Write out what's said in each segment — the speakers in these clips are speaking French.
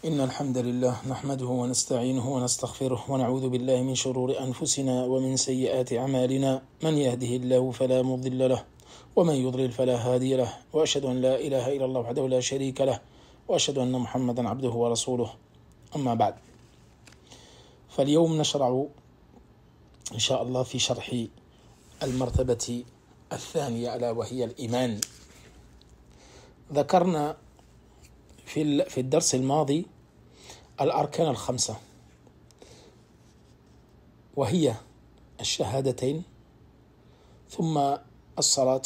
إن الحمد لله نحمده ونستعينه ونستغفره ونعوذ بالله من شرور أنفسنا ومن سيئات أعمالنا من يهده الله فلا مضل له ومن يضلل فلا هادي له وأشهد أن لا إله إلا الله وحده لا شريك له وأشهد أن محمدا عبده ورسوله أما بعد فاليوم نشرع إن شاء الله في شرح المرتبة الثانية ألا وهي الإيمان. ذكرنا في الدرس الماضي الأركان الخمسة وهي الشهادتين ثم الصلاة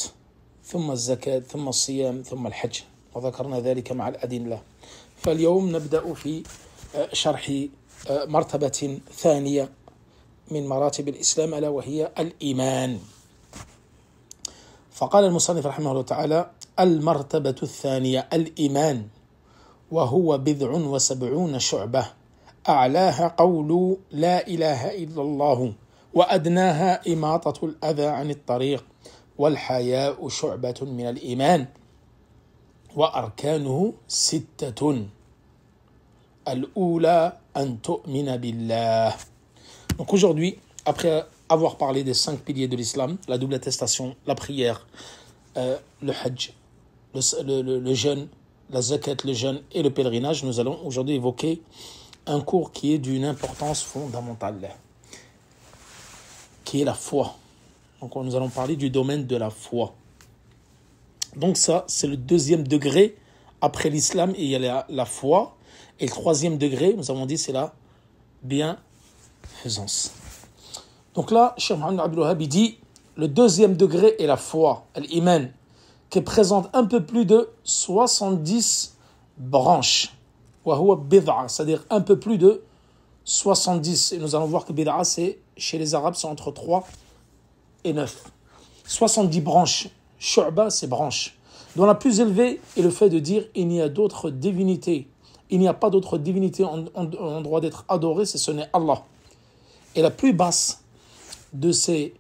ثم الزكاة ثم الصيام ثم الحج، وذكرنا ذلك مع الأدلة. فاليوم نبدأ في شرح مرتبة ثانية من مراتب الإسلام ألا وهي الإيمان. فقال المصنف رحمه الله تعالى: المرتبة الثانية الإيمان، وهو 79 شعبة، أعلاها قول لا إله إلا الله، وأدناها إماطة الأذى عن الطريق، والحياء شعبة من الإيمان، وأركانه 6. الأولى أن تؤمن بالله. Donc aujourd'hui, après avoir parlé des 5 piliers de l'islam, la double attestation, la prière, le hajj, le jeûne, la zakat, le jeûne et le pèlerinage, nous allons aujourd'hui évoquer un cours qui est d'une importance fondamentale, qui est la foi. Donc nous allons parler du domaine de la foi. Donc ça, c'est le 2e degré après l'islam, et il y a la foi. Et le 3e degré, nous avons dit, c'est la bienfaisance. Donc là, Cheikh Mohammed Abdul Wahhab dit, le 2e degré est la foi, l'iman, qui présente un peu plus de 70 branches. C'est-à-dire un peu plus de 70. Et nous allons voir que bid'a, c'est, chez les Arabes, c'est entre 3 et 9. 70 branches. Shu'ba, c'est branches. Dont la plus élevée est le fait de dire il n'y a d'autres divinités. Il n'y a pas d'autre divinité en droit d'être adorée, ce n'est Allah. Et la plus basse de ces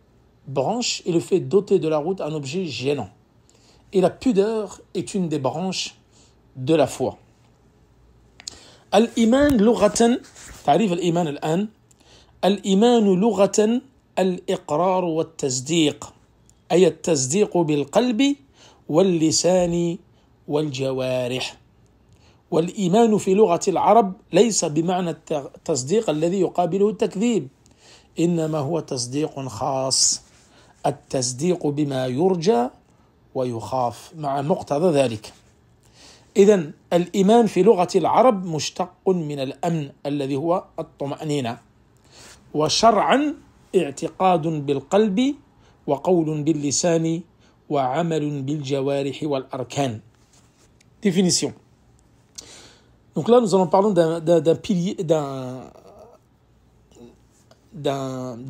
branches est le fait d'ôter de la route un objet gênant. Et la pudeur est une des branches de la foi. Al-Iman lughatan, تعريف الإيمان الآن. الإيمان لغة الإقرار والتصديق، أي التصديق بالقلب واللسان والجوارح. والإيمان في لغة العرب ليس بمعنى التصديق الذي يقابله التكذيب، إنما هو تصديق خاص، التصديق بما يرجى ويخاف مع مقتضى ذلك. إذن الإيمان في لغة العرب مشتق من الأمن الذي هو الطمأنينة، وشرعا اعتقاد بالقلب وقول باللسان وعمل بالجوارح والأركان. Définition. Donc là, nous allons parler d'un pilier, d'un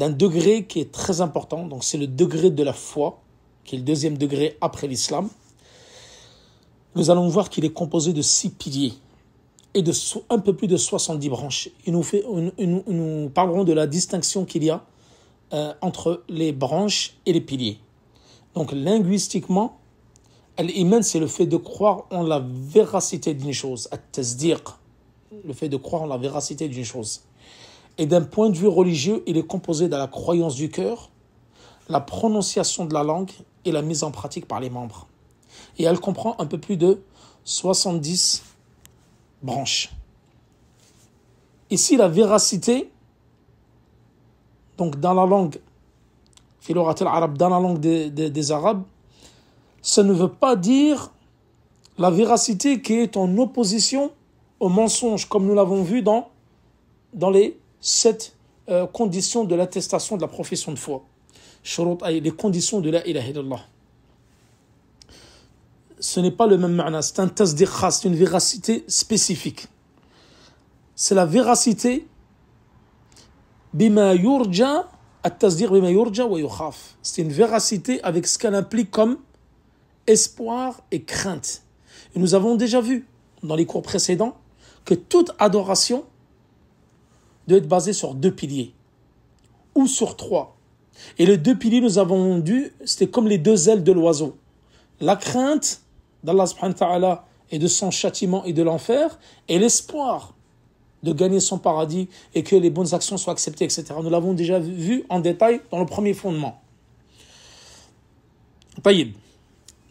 degré qui est très important. Donc c'est le degré de la foi, qui est le 2e degré après l'islam. Nous allons voir qu'il est composé de 6 piliers et de un peu plus de 70 branches. Et nous parlerons de la distinction qu'il y a entre les branches et les piliers. Donc linguistiquement, l'iman, c'est le fait de croire en la véracité d'une chose, at-tasdiq, le fait de croire en la véracité d'une chose. Et d'un point de vue religieux, il est composé de la croyance du cœur, la prononciation de la langue et la mise en pratique par les membres. Et elle comprend un peu plus de 70 branches. Ici, la véracité, donc dans la langue, dans la langue des Arabes, ça ne veut pas dire la véracité qui est en opposition au mensonge, comme nous l'avons vu dans les 7 conditions de l'attestation de la profession de foi. Les conditions de la ilaha illallah. Ce n'est pas le même ma'na, c'est un tasdiq khas, c'est une véracité spécifique. C'est la véracité bima yurja, at-tasdiq bima yurja wa yukhaf. C'est une véracité avec ce qu'elle implique comme espoir et crainte. Et nous avons déjà vu dans les cours précédents que toute adoration doit être basée sur 2 piliers ou sur 3. Et les 2 piliers, nous avons dit, c'était comme les 2 ailes de l'oiseau. La crainte d'Allah subhanahu wa ta'ala et de son châtiment et de l'enfer, et l'espoir de gagner son paradis et que les bonnes actions soient acceptées, etc. Nous l'avons déjà vu en détail dans le premier fondement. طيب.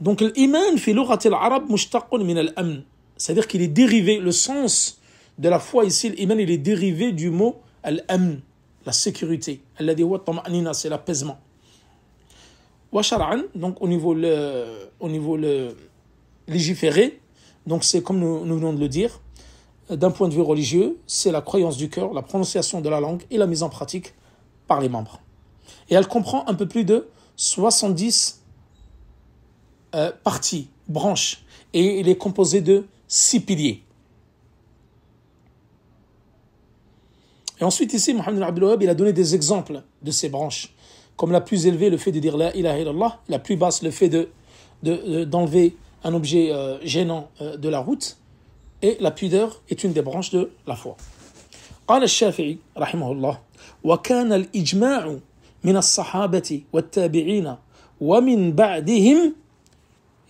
Donc l'iman fi lughati al-arab mushtaqun min al-amn. C'est-à-dire qu'il est dérivé, le sens de la foi ici, l'iman, il est dérivé du mot al-amn, la sécurité. Alladhi huwa at-tama'nina, c'est l'apaisement. Wa shar'an, donc au niveau légiféré, donc c'est comme nous venons de le dire, d'un point de vue religieux, c'est la croyance du cœur, la prononciation de la langue et la mise en pratique par les membres. Et elle comprend un peu plus de 70 parties, branches, et il est composé de 6 piliers. Et ensuite ici, Mohammed Abdul Wahhab, il a donné des exemples de ces branches, comme la plus élevée, le fait de dire la ilaha illallah, la plus basse, le fait d'enlever un objet gênant de la route, et la pudeur est une des branches de la foi. قال الشافعي رحمه الله وكان الإجماع من الصحابة والتابعين ومن بعدهم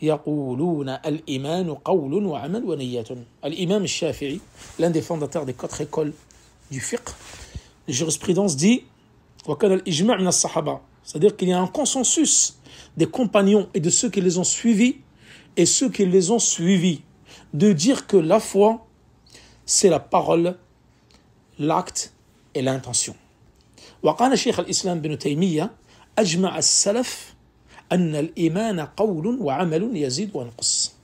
يقولون الإيمان قول وعمل ونية. الإمام الشافعي, l'un des fondateurs des 4 écoles du fiqh, de jurisprudence, dit وكان الإجماع من الصحابة, c'est-à-dire qu'il y a un consensus des compagnons et de ceux qui les ont suivis et ceux qui les ont suivis de dire que la foi, c'est la parole, l'acte et l'intention. وقال شيخ الإسلام بن تيمية أجمع السلف أن الإيمان قول وعمل يزيد وينقص.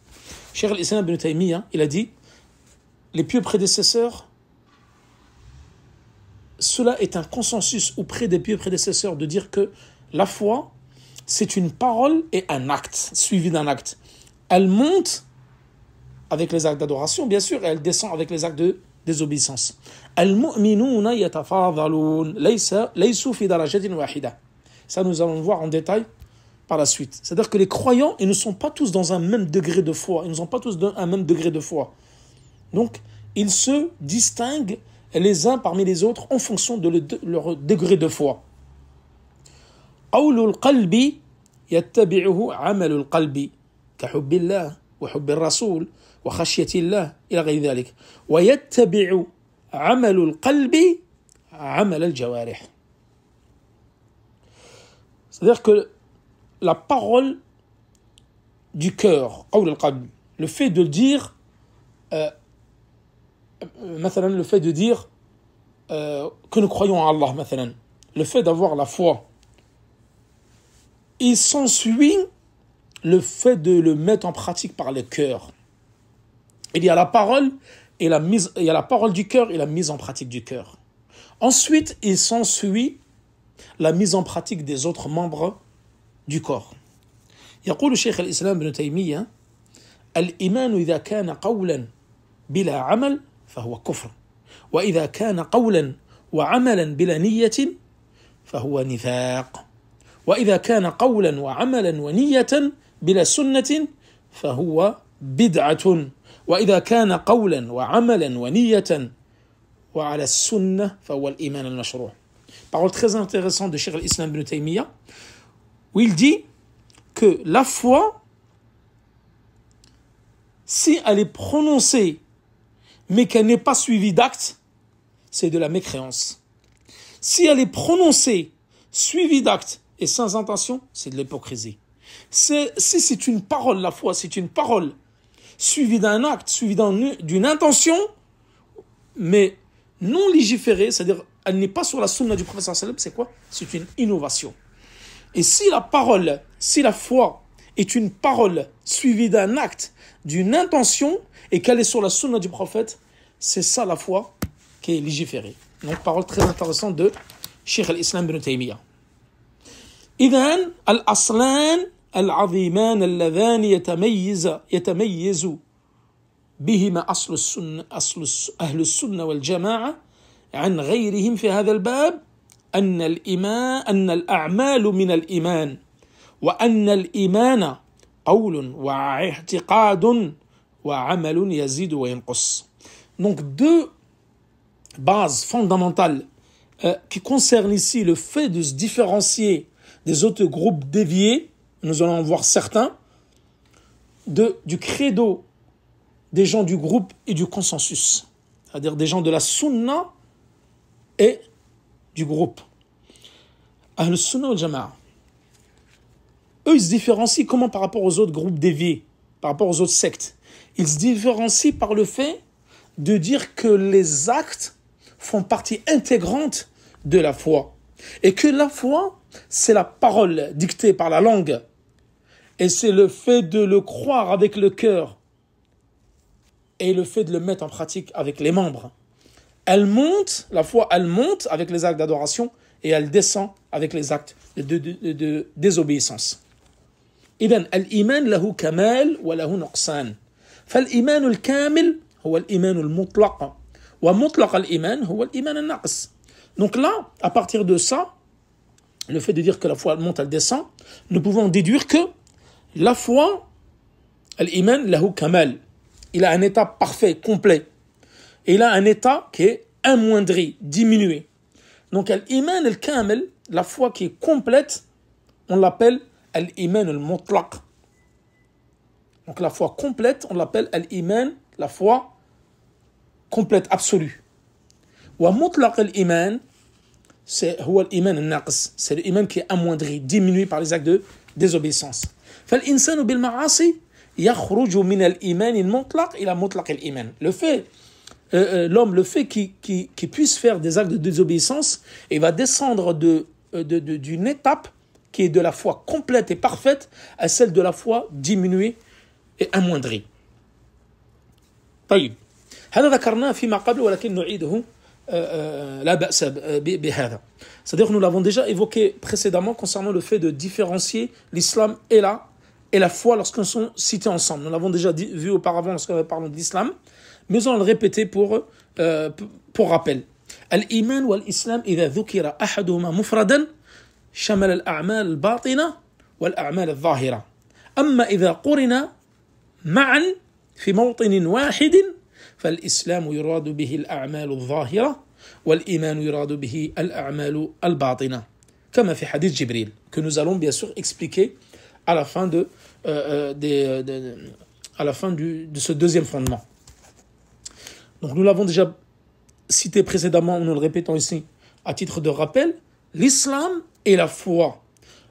Cheikh al-Islam ibn Taymiyyah, il a dit, les pieux prédécesseurs, cela est un consensus auprès des pieux prédécesseurs de dire que la foi, c'est une parole et un acte, suivi d'un acte. Elle monte avec les actes d'adoration, bien sûr, et elle descend avec les actes de désobéissance. Al-mu'minuna yatafadhalun laysu fi darajatin wahida. Ça, nous allons le voir en détail par la suite. C'est-à-dire que les croyants, ils ne sont pas tous dans un même degré de foi. Ils ne sont pas tous dans un même degré de foi. Donc, ils se distinguent les uns parmi les autres en fonction de leur degré de foi. Qawlul qalbi yattabi'uhu 'amalul qalbi kahubbillah wa hubbir rasul wa khashyatillah ila ghayri dhalik wa yattabi'u 'amalul qalbi 'amal al-jawarih. C'est-à-dire que la parole du cœur, le fait de dire, le fait de dire que nous croyons en Allah, le fait d'avoir la foi, il s'ensuit le fait de le mettre en pratique par le cœur. Il y a la parole et il y a la parole du cœur et la mise en pratique du cœur. Ensuite, il s'ensuit la mise en pratique des autres membres du corps. يقول شيخ الإسلام ابن تيمية الإيمان إذا كان قولا بلا عمل فهو كفر وإذا كان قولا وعملا بلا نية فهو نفاق وإذا كان قولا وعملا ونية بلا سنة فهو بدعة وإذا كان قولا وعملا ونية وعلى السنة فهو الإيمان المشروع. Parole très intéressante de Cheikh al-Islam ibn Taymiyyah, où il dit que la foi, si elle est prononcée, mais qu'elle n'est pas suivie d'actes, c'est de la mécréance. Si elle est prononcée, suivie d'actes et sans intention, c'est de l'hypocrisie. Si c'est une parole, la foi, c'est une parole suivie d'un acte, suivie d'une intention, mais non légiférée, c'est-à-dire elle n'est pas sur la sunna du prophète sallallahu alayhi wa sallam, c'est quoi? C'est une innovation. Et si la foi est une parole suivie d'un acte, d'une intention, et qu'elle est sur la sunna du prophète, c'est ça la foi qui est légiférée. Donc, parole très intéressante de Cheikh al-Islam ibn Taymiyyah. إذن الأصلان العظيمان اللذان يتميز بهما أصل أهل السنة والجماعة عن غيرهم في هذا الباب أن الأعمال من الإيمان وأن الإيمان قول واعتقاد وعمل يزيد وينقص. Donc deux bases fondamentales qui concernent ici le fait de se différencier des autres groupes déviés, nous allons en voir certains, du credo des gens du groupe et du consensus. c'est-à-dire des gens de la sunna et du groupe. Ahl Sunna wal Jama'a. Eux, ils se différencient comment par rapport aux autres groupes déviés, par rapport aux autres sectes? Ils se différencient par le fait de dire que les actes font partie intégrante de la foi. Et que la foi, c'est la parole dictée par la langue. Et c'est le fait de le croire avec le cœur. Et le fait de le mettre en pratique avec les membres. Elle monte, la foi, elle monte avec les actes d'adoration et elle descend avec les actes de désobéissance. إذن الإيمان له كمال وله نقصان. فالإيمان الكامل هو الإيمان المطلق ومطلق الإيمان هو الإيمان الناقص. Donc là, à partir de ça, le fait de dire que la foi elle monte, elle descend, nous pouvons déduire que la foi, l'iman lahu kamal, il a un état parfait, complet. Et il a un état qui est amoindri, diminué. Donc l'iman al-kamil, la foi qui est complète, on l'appelle l'iman al-mutlaq. Donc la foi complète, on l'appelle l'iman, la foi complète, absolue. Wa mutlaq al-iman, c'est l'iman al-naqs, c'est l'iman qui est amoindri, diminué par les actes de désobéissance. فالإنسان بالمعاصي يخرج من الإيمان المطلق إلى مطلق الإيمان. Le fait l'homme, le fait qu'il puisse faire des actes de désobéissance, il va descendre d'une étape qui est de la foi complète et parfaite à celle de la foi diminuée et amoindrie. طيب هذا ذكرناه فيما قبل ولكن نعيده لا بأس بهذا. C'est-à-dire que nous l'avons déjà évoqué précédemment concernant le fait de différencier l'islam et la foi lorsqu'ils sont cités ensemble. Nous l'avons déjà vu auparavant lorsqu'on parle de l'islam, mais on va le répéter pour rappel. الإيمان والإسلام إذا ذكر أحدهما مفردا شمل الأعمال الباطنة والأعمال الظاهرة. أما إذا قرن معا في موطن واحد فالإسلام يراد به الأعمال الظاهرة والإيمان يراد به الأعمال الباطنة كما في حديث جبريل que nous allons bien sûr expliquer à la fin de ce deuxième fondement. Donc nous l'avons déjà cité précédemment, nous le répétons ici à titre de rappel, l'islam et la foi,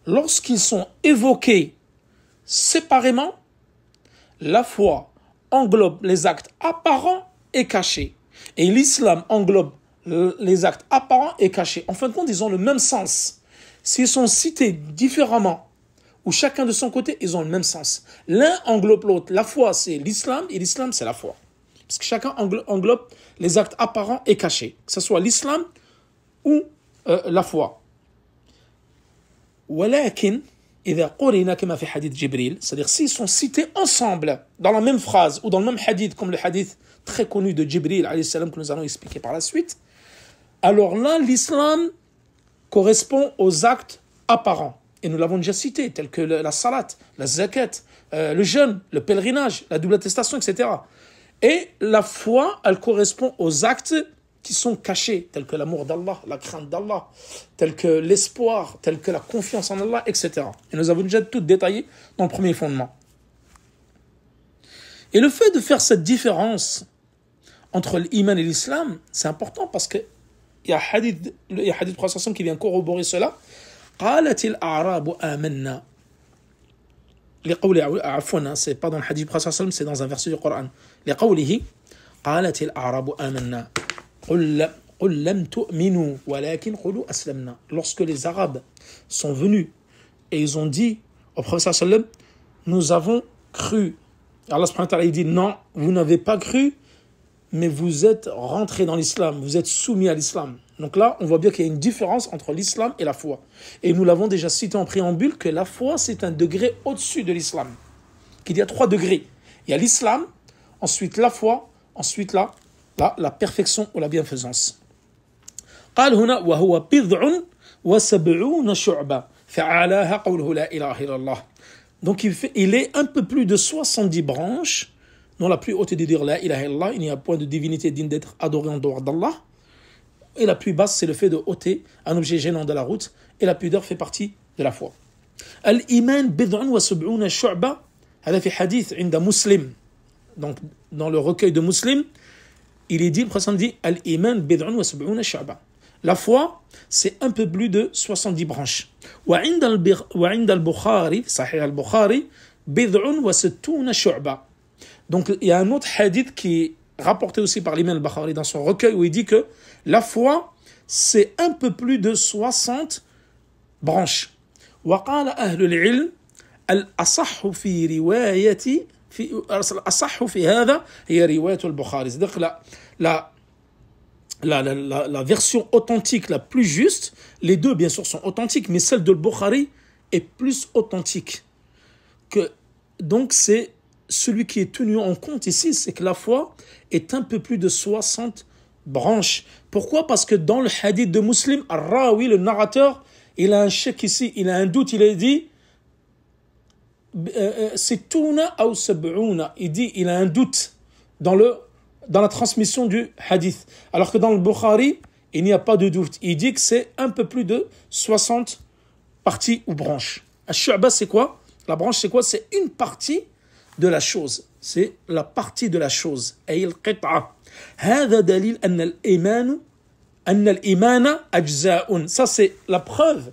lorsqu'ils sont évoqués séparément, la foi englobe les actes apparents et cachés. Et l'islam englobe les actes apparents et cachés. En fin de compte, ils ont le même sens. S'ils sont cités différemment, ou chacun de son côté, ils ont le même sens. L'un englobe l'autre. La foi, c'est l'islam, et l'islam, c'est la foi. Parce que chacun englobe les actes apparents et cachés, que ce soit l'islam ou la foi. ولكن إذا قرن كما في حديث جبريل, c'est-à-dire s'ils sont cités ensemble dans la même phrase ou dans le même hadith, comme le hadith très connu de Jibril alayhi salam que nous allons expliquer par la suite, alors là l'islam correspond aux actes apparents et nous l'avons déjà cité, tels que la salat, la zakat, le jeûne, le pèlerinage, la double attestation, etc. Et la foi, elle correspond aux actes qui sont cachés, tels que l'amour d'Allah, la crainte d'Allah, tels que l'espoir, tels que la confiance en Allah, etc. Et nous avons déjà tout détaillé dans le premier fondement. Et le fait de faire cette différence entre l'iman et l'islam, c'est important parce que il y a un hadith du prophète qui vient corroborer cela. قالت الأعراب آمنا. لقوله عفوا, c'est pas dans le hadith du prophète, c'est dans un verset du Coran. لقوله قالت الأعراب آمنا. قل لم تؤمنوا ولكن قولوا أسلمنا. Lorsque les Arabes sont venus et ils ont dit au prophète sallam, nous avons cru. Allah subhanahu wa ta'ala il dit non, vous n'avez pas cru, mais vous êtes rentrés dans l'islam, vous êtes soumis à l'islam. Donc là, on voit bien qu'il y a une différence entre l'islam et la foi. Et nous l'avons déjà cité en préambule que la foi, c'est un degré au-dessus de l'islam. Qu'il y a 3 degrés. Il y a l'islam, ensuite la foi, ensuite la perfection ou la bienfaisance. قال هنا وهو بضع وسبعون شعبة فعلاها قوله لا إله إلا الله. Donc il est un peu plus de 70 branches, dont la plus haute est de dire la ilaha illallah, il n'y a point de divinité digne d'être adorée en dehors d'Allah. Et la plus basse, c'est le fait de ôter un objet gênant de la route, et la pudeur fait partie de la foi. Al-iman bid'un wa sab'una shu'ba, هذا في حديث عند مسلم. Donc dans le recueil de Muslim, il est dit, le prophète dit, Al-Iman bid'un wa sab'una shu'ba. La foi, c'est un peu plus de 70 branches. Wa 'inda al-Bukhari, Sahih al-Bukhari, bid'un wa sittuna shu'ba. Donc, il y a un autre hadith qui est rapporté aussi par l'imam al-Bukhari dans son recueil où il dit que la foi, c'est un peu plus de 60 branches. وقال أهل العلم الأصح في رواية الأصح في هذا هي رواية البخاري. C'est-à-dire que la version authentique la plus juste, les deux bien sûr sont authentiques, mais celle de Bukhari est plus authentique. Donc c'est celui qui est tenu en compte ici, c'est que la foi est un peu plus de 60 branches. Pourquoi? Parce que dans le hadith de Muslim, Ar-Rawi, le narrateur, il a un chèque ici, il a un doute, il a dit c'est touna ou sab'ouna. Il dit il a un doute dans la transmission du hadith. Alors que dans le Bukhari, il n'y a pas de doute. Il dit que c'est un peu plus de 60 parties ou branches. Ash-Shu'ba, c'est quoi? La branche, c'est quoi? C'est une partie de la chose. C'est la partie de la chose. أي القطعة. هذا دليل أن الإيمان أجزاء. Ça, c'est la preuve.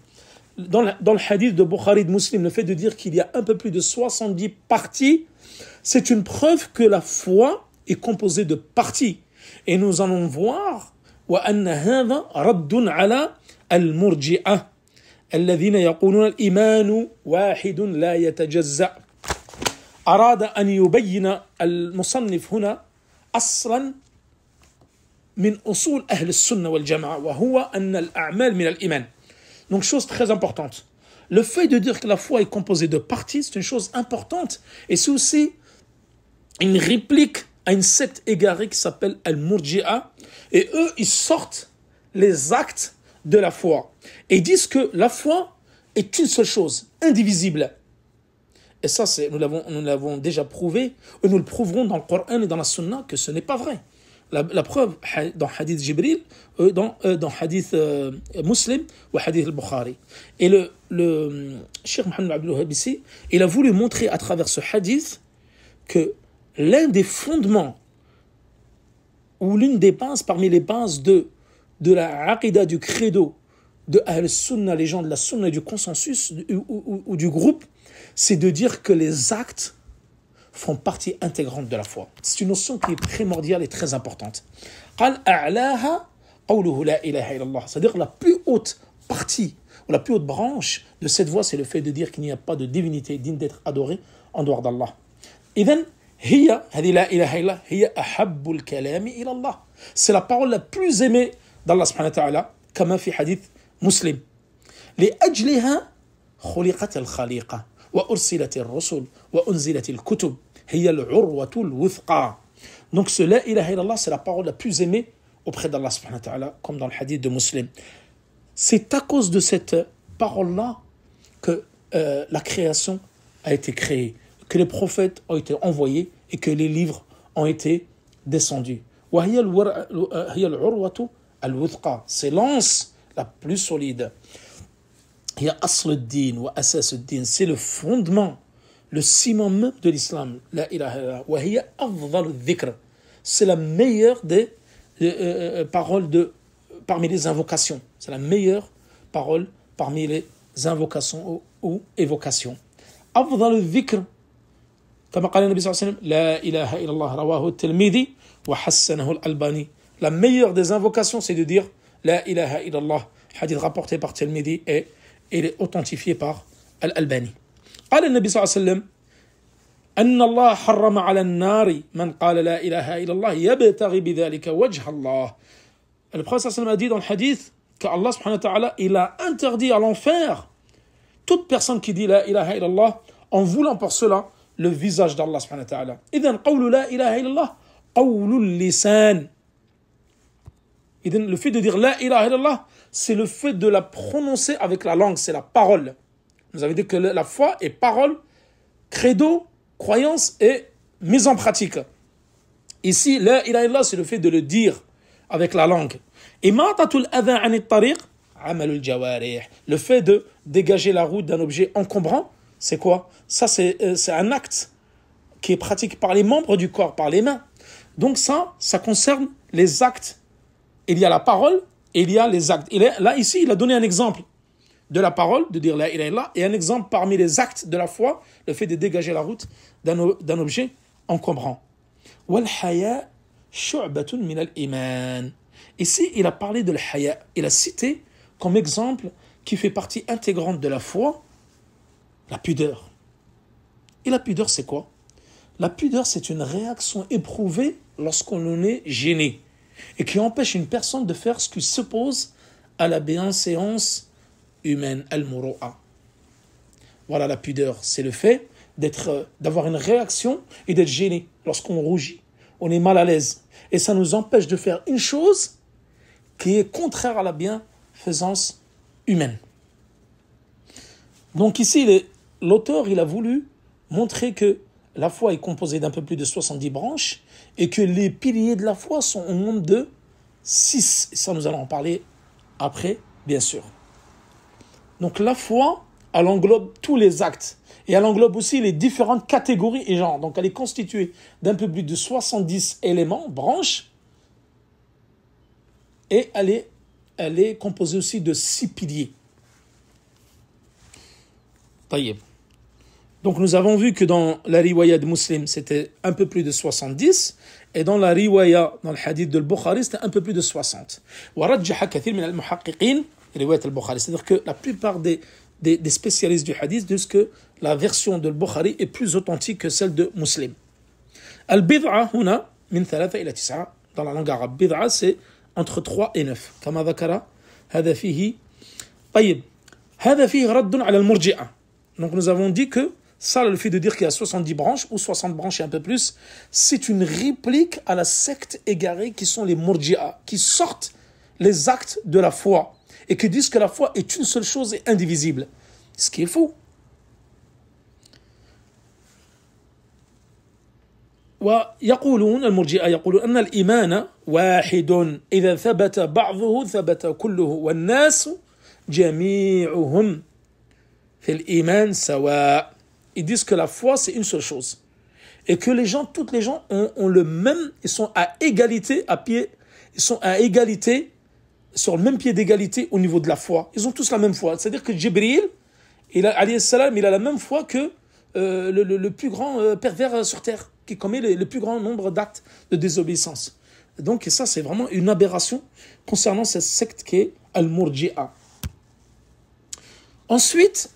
Dans le hadith de Bukhari de Muslim, le fait de dire qu'il y a un peu plus de 70 parties, c'est une preuve que la foi est composée de parties. Et nous allons voir وأن هذا رد على المرجئة الذين يقولون الإيمان واحد لا يتجزأ. أراد أن يبين المصنف هنا أصلا من أصول أهل السنة والجماعة وهو أن الأعمال من الإيمان. Donc, chose très importante. Le fait de dire que la foi est composée de parties, c'est une chose importante. Et c'est aussi une réplique à une secte égarée qui s'appelle Al-Murji'a. Et eux, ils sortent les actes de la foi. Et ils disent que la foi est une seule chose, indivisible. Et ça, nous l'avons déjà prouvé. Et nous le prouverons dans le Coran et dans la Sunna que ce n'est pas vrai. La preuve dans Hadith Jibril, dans Hadith Muslim ou Hadith al-Bukhari. Et le Cheikh Mohammed Abdul Wahhab ici, il a voulu montrer à travers ce hadith que l'un des fondements ou l'une des bases parmi les bases de la aqida, du credo de Ahl-Sunna, les gens de la Sunna et du consensus ou du groupe, c'est de dire que les actes font partie intégrante de la foi. C'est une notion qui est primordiale et très importante. C'est-à-dire la plus haute partie ou la plus haute branche de cette voie, c'est le fait de dire qu'il n'y a pas de divinité digne d'être adorée en dehors d'Allah. C'est la parole la plus aimée d'Allah subhanahu wa ta'ala, comme في حديث مسلم. لأجلها خلقت الخليقة وأرسلت الرسل وأنزلت الكتب هي العروة الوثقى. Donc ce la ilaha illallah, c'est la parole la plus aimée auprès d'Allah subhanahu wa ta'ala, comme dans le hadith de Muslim. C'est à cause de cette parole-là que la création a été créée, que les prophètes ont été envoyés et que les livres ont été descendus. وهي العروة الوثقى. C'est l'anse la plus solide. هي أصل الدين وأساس الدين. C'est le fondement, le ciment même de l'islam. La ilaha illallah. وهي أفضل الذكر. C'est la meilleure des paroles parmi les invocations. C'est la meilleure parole parmi les invocations ou évocations. أفضل الذكر كما قال النبي صلى الله عليه وسلم لا إله إلا الله رواه الترمذي وحسنه الألباني. La meilleure des invocations, c'est de dire la ilaha illallah. Hadith rapporté par Tirmidhi et il est authentifié par Al-Albani. قال النبي صلى الله عليه وسلم أن الله حرم على النار من قال لا إله إلا الله يبتغي بذلك وجه الله. Le prophète صلى الله عليه وسلم a dit dans le hadith qu'Allah subhanahu wa ta'ala, il a interdit à l'enfer toute personne qui dit la ilaha illallah en voulant pour cela le visage d'Allah subhanahu wa ta'ala. إذن قول لا إله إلا الله قول اللسان. Le fait de dire la ilaha illallah, c'est le fait de la prononcer avec la langue, c'est la parole. Vous avez dit que la foi est parole, credo, croyance et mise en pratique. Ici, la ilaha illallah, c'est le fait de le dire avec la langue. Imatatul adha anit tariq, amalul jawarih. Le fait de dégager la route d'un objet encombrant, c'est quoi? Ça, c'est un acte qui est pratiqué par les membres du corps, par les mains. Donc ça concerne les actes. Il y a la parole et il y a les actes. Là, ici, il a donné un exemple de la parole, de dire la ilaha illallah, et un exemple parmi les actes de la foi, le fait de dégager la route d'un objet encombrant. Wal haya shu'batun min al-iman. Ici, il a parlé de l'haya. Il a cité comme exemple qui fait partie intégrante de la foi, la pudeur. Et la pudeur, c'est quoi? La pudeur, c'est une réaction éprouvée lorsqu'on en est gêné et qui empêche une personne de faire ce qui s'oppose à la bienséance humaine, al-muru'a. Voilà la pudeur, c'est le fait d'avoir une réaction et d'être gêné lorsqu'on rougit, on est mal à l'aise. Et ça nous empêche de faire une chose qui est contraire à la bienfaisance humaine. Donc ici, l'auteur, il a voulu montrer que la foi est composée d'un peu plus de 70 branches et que les piliers de la foi sont au nombre de 6. Et ça, nous allons en parler après, bien sûr. Donc la foi, elle englobe tous les actes et elle englobe aussi les différentes catégories et genres. Donc elle est constituée d'un peu plus de 70 éléments, branches, et elle est composée aussi de 6 piliers. Taïeb. Donc nous avons vu que dans la riwaya de Muslim, c'était un peu plus de 70, et dans la riwaya, dans le hadith de Bukhari, c'était un peu plus de 60. وَرَجَّحَ كَثِيرٌ مِنَ الْمُحَقِّقِينَ riwayat al-Bukhari. C'est-à-dire que la plupart des spécialistes du hadith disent que la version de Bukhari est plus authentique que celle de Muslim. Al-bid'a huna min 3 ila 9. Dans la langue arabe, bid'a c'est entre 3 et 9. كما ذكر هذا فيه. طيب. هذا فيه رد على المرجئة. Donc nous avons dit que ça, le fait de dire qu'il y a 70 branches ou 60 branches et un peu plus, c'est une réplique à la secte égarée qui sont les murji'a, qui sortent les actes de la foi et qui disent que la foi est une seule chose et indivisible. Ce qui est faux. ويقولون المرجئة يقولون أن الإيمان واحد إذا ثبت بعضه ثبت كله والناس جميعهم في الإيمان سواء. Ils disent que la foi c'est une seule chose et que toutes les gens ont le même, ils sont à égalité sur le même pied d'égalité au niveau de la foi. Ils ont tous la même foi. C'est-à-dire que Jibril, alayhi salam, il a la même foi que le plus grand pervers sur terre, qui commet le plus grand nombre d'actes de désobéissance. Donc, et ça, c'est vraiment une aberration concernant cette secte qui est Al-Murji'a. Ensuite,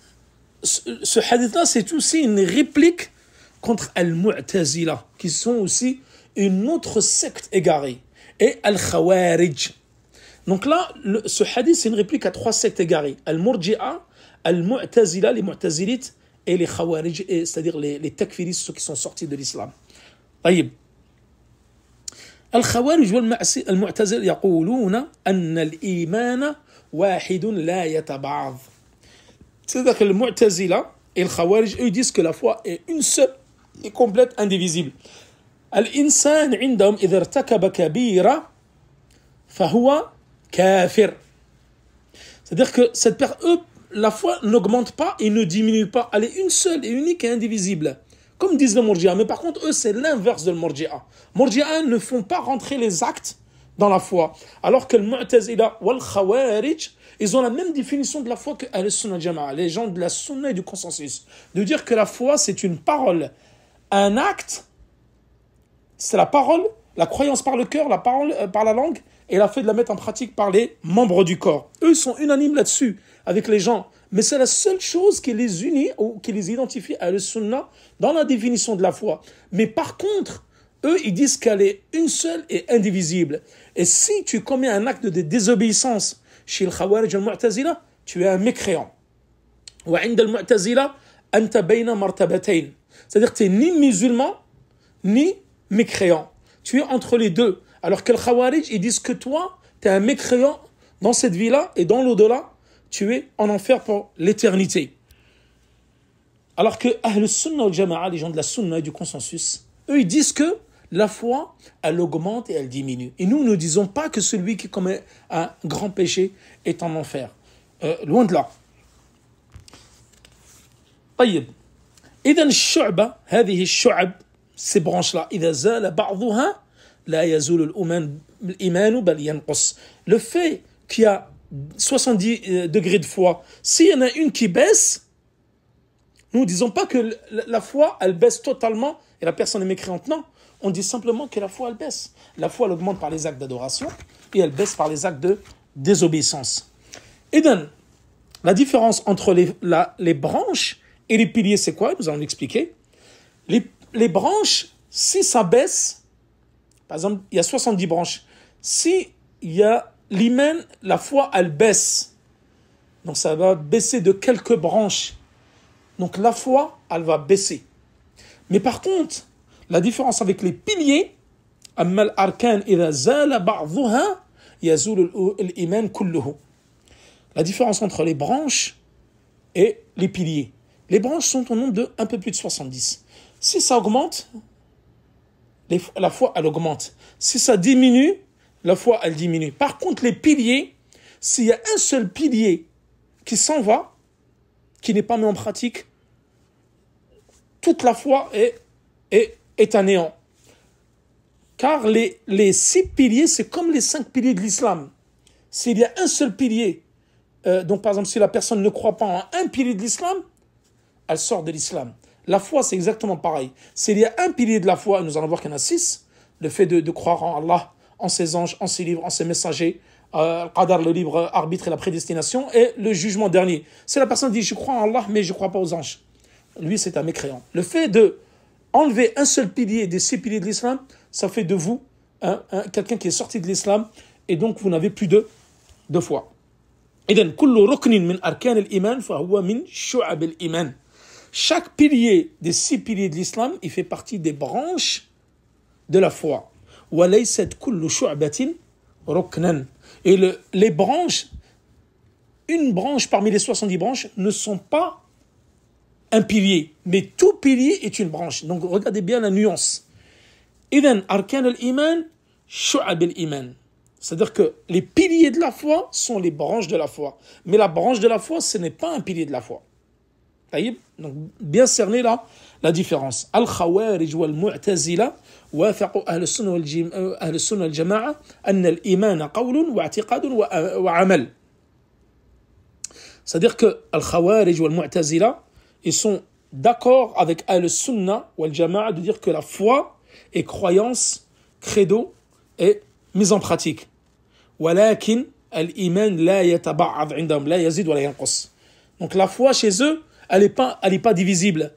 ce hadith-là, c'est aussi une réplique contre Al-Mu'tazila, qui sont aussi une autre secte égarée, et Al-Khawarij. Donc là, ce hadith, c'est une réplique à 3 sectes égarées. Al-Murji'a, Al-Mu'tazila, les Mu'tazilites, et les Khawarij, c'est-à-dire les takfiristes, ceux qui sont sortis de l'islam. طيب. الخوارج والمعتزلة يقولون أن الإيمان واحد لا يتبعض. C'est-à-dire que le Mu'tazila et le Khawarij, eux disent que la foi est une seule et complète, indivisible. الإنسان عندهم إذا ارتكب كبيرة فهو كافر. C'est-à-dire que la foi n'augmente pas et ne diminue pas. Elle est une seule et unique et indivisible. Comme disent les Murji'a. Mais par contre, eux, c'est l'inverse de le Murji'a. Murji'a ne font pas rentrer les actes dans la foi. Alors que le Mu'tazila ou le Khawarij, ils ont la même définition de la foi que Ahl-Sunnah Jama'a, les gens de la Sunna et du consensus. De dire que la foi, c'est une parole. Un acte, c'est la parole, la croyance par le cœur, la parole par la langue, et le fait de la mettre en pratique par les membres du corps. Eux, ils sont unanimes là-dessus, avec les gens. Mais c'est la seule chose qui les unit ou qui les identifie à Ahl-Sunnah dans la définition de la foi. Mais par contre, eux, ils disent qu'elle est une seule et indivisible. Et si tu commets un acte de désobéissance chez le Khawarij al-Mu'tazila, tu es un mécréant. وعند المعتزلة أنت بين مرتبتين. C'est-à-dire que tu n'es ni musulman, ni mécréant. Tu es entre les deux. Alors que le Khawarij, ils disent que toi, tu es un mécréant dans cette vie-là et dans l'au-delà, tu es en enfer pour l'éternité. Alors que Ahl-Sunnah wal Jama'a, les gens de la Sunna et du consensus, eux, ils disent que la foi, elle augmente et elle diminue. Et nous ne disons pas que celui qui commet un grand péché est en enfer. Loin de là. طيب. إذن الشعبة هذه الشعب ces branches-là إذا زال بعضها لا يزول الإيمان بل ينقص. Le fait qu'il y a 70 degrés de foi, s'il y en a une qui baisse, nous ne disons pas que la foi, elle baisse totalement et la personne est mécréante. Non, on dit simplement que la foi, elle baisse. La foi, elle augmente par les actes d'adoration et elle baisse par les actes de désobéissance. Et donc, la différence entre les branches et les piliers, c'est quoi? Nous allons l'expliquer. Les branches, si ça baisse, par exemple, il y a 70 branches. Si il y a l'iman, la foi, elle baisse. Donc ça va baisser de quelques branches. Donc la foi, elle va baisser. Mais par contre, la différence avec les piliers, أما الأركان إذا زال بعضها يزول الإيمان كله. La différence entre les branches et les piliers. Les branches sont au nombre de un peu plus de 70. Si ça augmente, la foi, elle augmente. Si ça diminue, la foi, elle diminue. Par contre, les piliers, s'il y a un seul pilier qui s'en va, qui n'est pas mis en pratique, toute la foi est un néant. Car les 6 piliers, c'est comme les 5 piliers de l'islam. S'il y a un seul pilier, donc par exemple, si la personne ne croit pas en un pilier de l'islam, elle sort de l'islam. La foi, c'est exactement pareil. S'il y a un pilier de la foi, nous allons voir qu'il y en a 6, le fait de croire en Allah, en ses anges, en ses livres, en ses messagers, Qadar, le libre arbitre et la prédestination, et le jugement dernier. Si la personne dit « je crois en Allah, mais je ne crois pas aux anges », lui, c'est un mécréant. Le fait de enlever un seul pilier des 6 piliers de l'islam, ça fait de vous quelqu'un qui est sorti de l'islam, et donc vous n'avez plus de foi. إذن كل ركن من أركان الإيمان فهو من شعب الإيمان. Chaque pilier des 6 piliers de l'islam, il fait partie des branches de la foi. وَلَيْسَتْ كُلُّ شُعْبَةٍ رُكْنًا. Et les branches, une branche parmi les 70 branches, ne sont pas un pilier, mais tout pilier est une branche. Donc regardez bien la nuance. إذن أركان الإيمان شعب الإيمان. C'est-à-dire que les piliers de la foi sont les branches de la foi. Mais la branche de la foi, ce n'est pas un pilier de la foi. Donc, bien cerner là la différence. Al-Khawarij wal-Mu'tazila wafaqu Ahl-Sunnah wal-Jama'a anna al-iman qawlun wa i'tiqadun wa amal. C'est-à-dire que Al-Khawarij wal-Mu'tazila, ils sont d'accord avec Ahl-Sunnah wal-Jama'a de dire que la foi est croyance, credo et mise en pratique. ولكن الإيمان لا يتبعض عندهم لا يزيد ولا ينقص. Donc la foi chez eux, elle est pas divisible.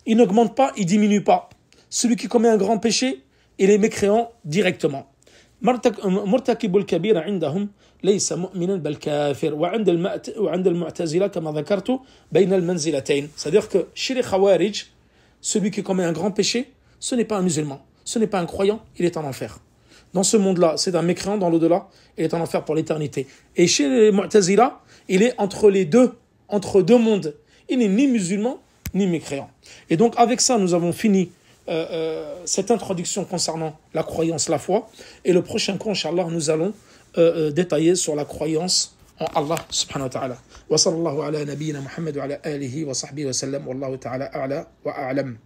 Il n'augmente pas, il diminue pas. Celui qui commet un grand péché, il est mécréant directement. مرتكب الكبير عندهم ليس مؤمنا بل كافر وعند المعتزلة كما ذكرت بين المنزلتين. C'est-à-dire que chez les Khawarij, celui qui commet un grand péché, ce n'est pas un musulman, ce n'est pas un croyant, il est en enfer. Dans ce monde-là, c'est un mécréant, dans l'au-delà, il est en enfer pour l'éternité. Et chez les Mu'tazila, il est entre deux mondes. Il n'est ni musulman, ni mécréant. Et donc, avec ça, nous avons fini cette introduction concernant la croyance, la foi. Et le prochain cours, Inch'Allah, nous allons détailler sur la croyance en Allah, subhanahu wa ta'ala. Wa sallallahu ala nabiyyina Muhammad wa ala alihi wa sahbihi wa sallam. Wallahu ta'ala a'la wa a'lam.